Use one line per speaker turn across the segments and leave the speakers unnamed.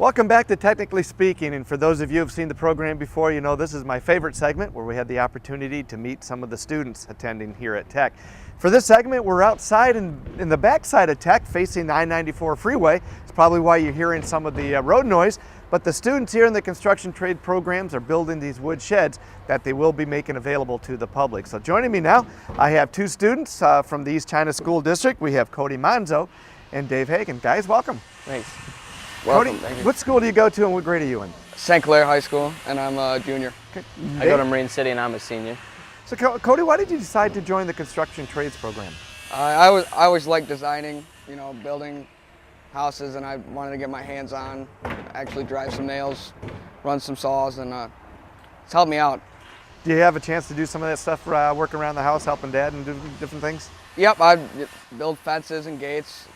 Welcome back to Technically Speaking, and for those of you who have seen the program before, you know this is my favorite segment where we had the opportunity to meet some of the students attending here at Tech. For this segment, we're outside in the backside of Tech facing the I-94 freeway. It's probably why you're hearing some of the road noise, but the students here in the construction trade programs are building these wood sheds that they will be making available to the public. So joining me now, I have two students from the East China School District. We have Cody Manzo and Dave Hagan. Guys, welcome.
Thanks.
Cody,
Welcome.
what school do you go to and what grade are you in?
St. Clair High School, and I'm a junior.
Okay.
I go to Marine City and I'm a senior.
So Cody, why did you decide to join the construction trades program?
I always liked designing, you know, building houses, and I wanted to get my hands on, actually drive some nails, run some saws, and it's helped me out.
Do you have a chance to do some of that stuff, work around the house, helping Dad and do different things?
Yep, I build fences and gates.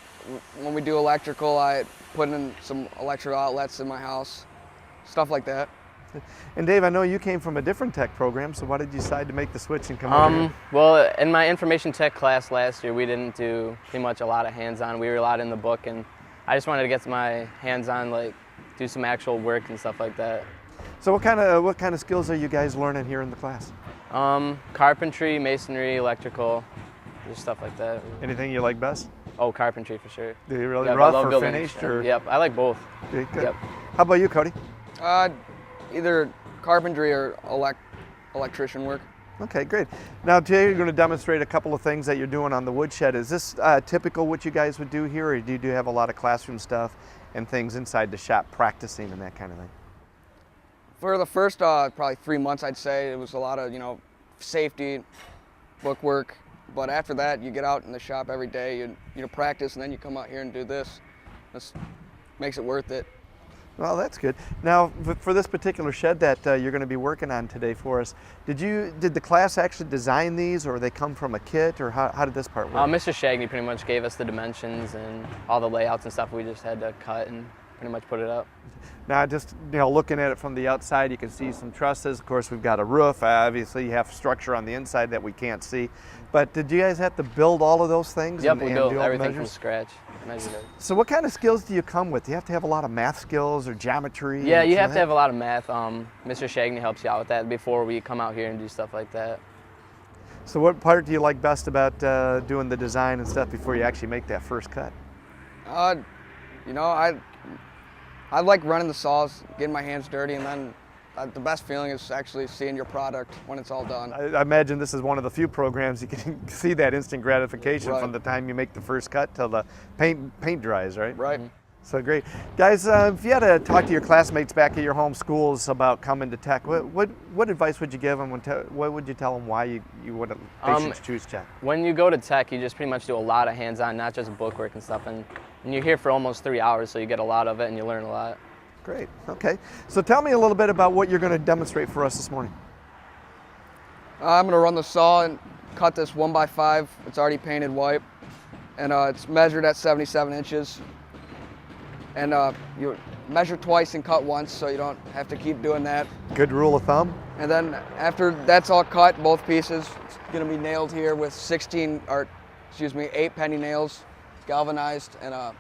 When we do electrical, I put in some electrical outlets in my house, stuff like that.
And Dave, I know you came from a different tech program, so why did you decide to make the switch and come over here?
Well, in my information tech class last year, we didn't do pretty much a lot of hands-on. We were a lot in the book, and I just wanted to get my hands-on, like do some actual work and stuff like that.
So what kind of skills are you guys learning here in the class?
Carpentry, masonry, electrical, just stuff like that.
Anything you like best?
Oh, carpentry for sure.
Do you really
Yep, I
rough
love
or
building.
finished? Or?
Yep, I like both.
Okay, good.
Yep.
How about you, Cody?
Either carpentry or electrician work.
Okay, great. Now today you're going to demonstrate a couple of things that you're doing on the woodshed. Is this typical what you guys would do here, or do you have a lot of classroom stuff and things inside the shop practicing and that kind of thing?
For the first probably 3 months, I'd say it was a lot of, you know, safety, book work. But after that, you get out in the shop every day, you practice, and then you come out here and do this. This makes it worth it.
Well, that's good. Now, for this particular shed that you're going to be working on today for us, did the class actually design these, or they come from a kit, or how did this part work?
Mr. Shagney pretty much gave us the dimensions and all the layouts and stuff. We just had to cut and pretty much put it up.
Now, just looking at it from the outside, you can see some trusses. Of course, we've got a roof. Obviously, you have structure on the inside that we can't see. But did you guys have to build all of those things?
Yep,
and
we
do
built
all the
everything from
measures?
scratch. Measured it.
So what kind of skills do you come with? Do you have to have a lot of math skills or geometry?
Yeah, you have to have a lot of math. Mr. Shagney helps you out with that before we come out here and do stuff like that.
So what part do you like best about doing the design and stuff before you actually make that first cut?
You know, I like running the saws, getting my hands dirty, and then the best feeling is actually seeing your product when it's all done.
I imagine this is one of the few programs you can see that instant gratification
Right.
from the time you make the first cut till the paint dries, right?
Right.
So great. Guys, if you had to talk to your classmates back at your home schools about coming to Tech, what advice would you give them? What would you tell them why they should choose Tech?
When you go to Tech, you just pretty much do a lot of hands-on, not just bookwork and stuff. And you're here for almost 3 hours, so you get a lot of it and you learn a lot.
Great. Okay. So tell me a little bit about what you're going to demonstrate for us this morning.
I'm going to run the saw and cut this 1x5. It's already painted white, and it's measured at 77 inches. And you measure twice and cut once, so you don't have to keep doing that.
Good rule of thumb.
And then after that's all cut, both pieces, it's going to be nailed here with 8 penny nails, galvanized, and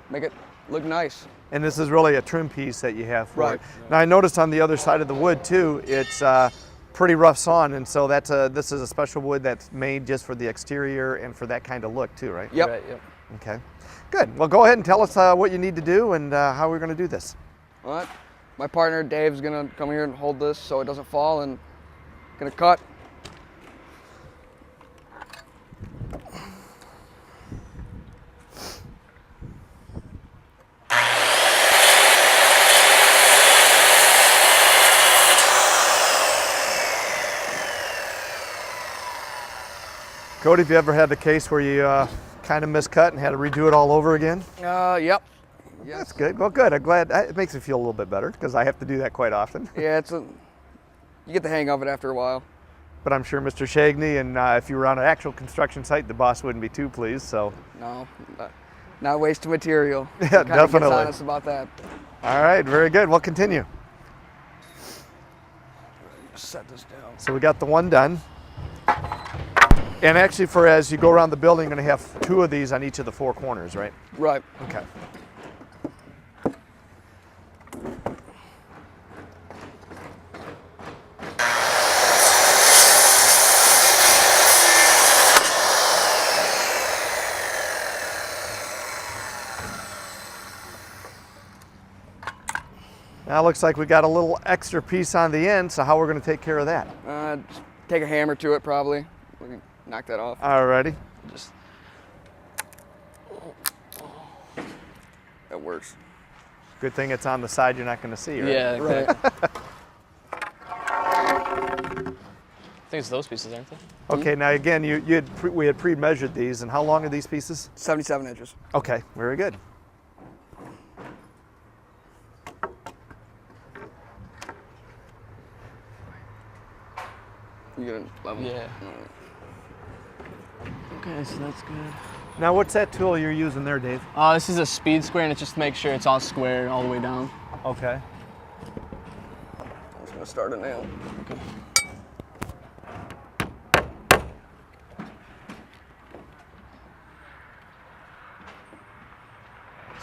make it look nice.
And this is really a trim piece that you have for
Right.
it. Now I noticed on the other side of the wood too, it's pretty rough sawn, and so this is a special wood that's made just for the exterior and for that kind of look too, right?
Yep.
Right, yep.
Okay. Good. Well, go ahead and tell us what you need to do and how we're going to do this.
All right. My partner Dave's going to come here and hold this so it doesn't fall, and going to cut.
Cody, have you ever had the case where you kind of miscut and had to redo it all over again?
Yep. Yes.
That's good. Well, good. I'm glad. It makes me feel a little bit better because I have to do that quite often.
Yeah, you get the hang of it after a while.
But I'm sure Mr. Shagney, and if you were on an actual construction site, the boss wouldn't be too pleased. So.
No, not waste of material.
Yeah, definitely.
Gets honest about that.
All right. Very good. We'll continue.
Set this down.
So we got the one done. And actually, as you go around the building, you're going to have 2 of these on each of the 4 corners, right?
Right.
Okay. Now it looks like we got a little extra piece on the end, so how we're going to take care of that?
Just take a hammer to it probably. We can knock that off.
Alrighty.
Just that works.
Good thing it's on the side you're not going to see, right?
Yeah,
Right.
I think it's those pieces, aren't they?
Okay, now again, we had pre-measured these, and how long are these pieces?
77 inches.
Okay, very good.
You get it level?
Yeah. Okay, so that's good.
Now what's that tool you're using there, Dave?
This is a speed square, and it's just to make sure it's all square all the way down.
Okay.
I'm just gonna start it now.
Okay.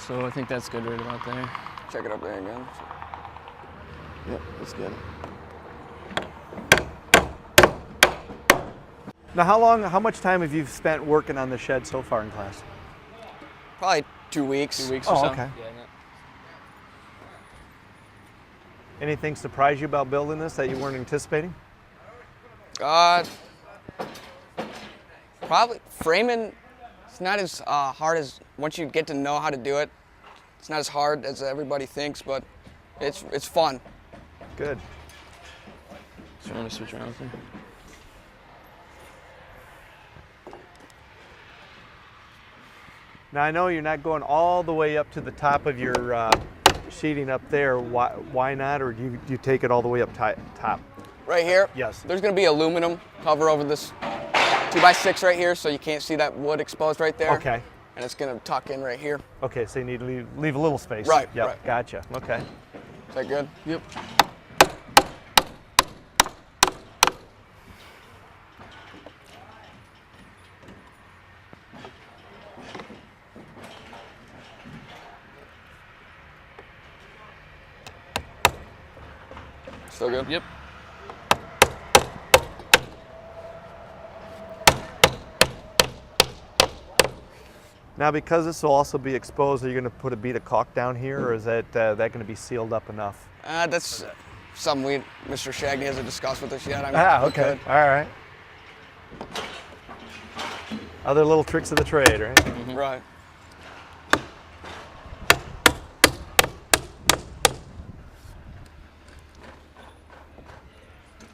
So I think that's good right about there.
Check it up there again.
Yep, that's good.
Now how much time have you spent working on the shed so far in class?
Probably 2 weeks.
2 weeks
Oh,
or so.
okay.
Yeah,
Anything surprise you about building this that you weren't anticipating?
Probably framing. It's not as hard as once you get to know how to do it. It's not as hard as everybody thinks, but it's fun.
Good.
So you want to switch around there?
Now I know you're not going all the way up to the top of your sheeting up there. Why not? Or do you take it all the way up top?
Right here.
Yes.
There's gonna be aluminum cover over this 2x6 right here, so you can't see that wood exposed right there.
Okay.
And it's gonna tuck in right here.
Okay, so you need to leave a little space.
Right,
Yep,
right.
Gotcha. Okay.
Is that good?
Yep.
Still good?
Yep.
Now, because this will also be exposed, are you going to put a bead of caulk down here, or is that going to be sealed up enough?
That's something Mr. Shagney hasn't discussed with us yet. I mean, we
Okay.
could.
All right. Other little tricks of the trade, right?
Mm-hmm. Right.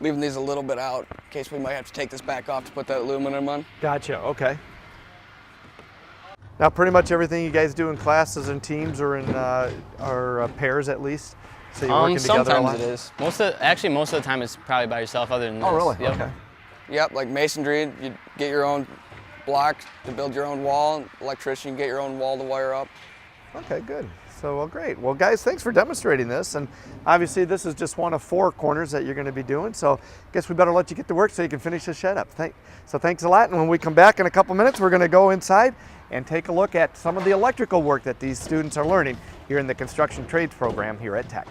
Leaving these a little bit out in case we might have to take this back off to put that aluminum on.
Gotcha. Okay. Now, pretty much everything you guys do in classes and teams or in pairs at least. So you're working together a lot.
Sometimes it is. Most of the time it's probably by yourself. Other than this.
Oh, really?
Yep.
Okay.
Yep, like masonry, you get your own block to build your own wall. Electrician, you get your own wall to wire up.
Okay, good. So, well, great. Well, guys, thanks for demonstrating this. And obviously, this is just one of 4 corners that you're going to be doing. So, I guess we better let you get to work so you can finish this shed up. So, thanks a lot. And when we come back in a couple minutes, we're going to go inside and take a look at some of the electrical work that these students are learning here in the construction trades program here at Tech.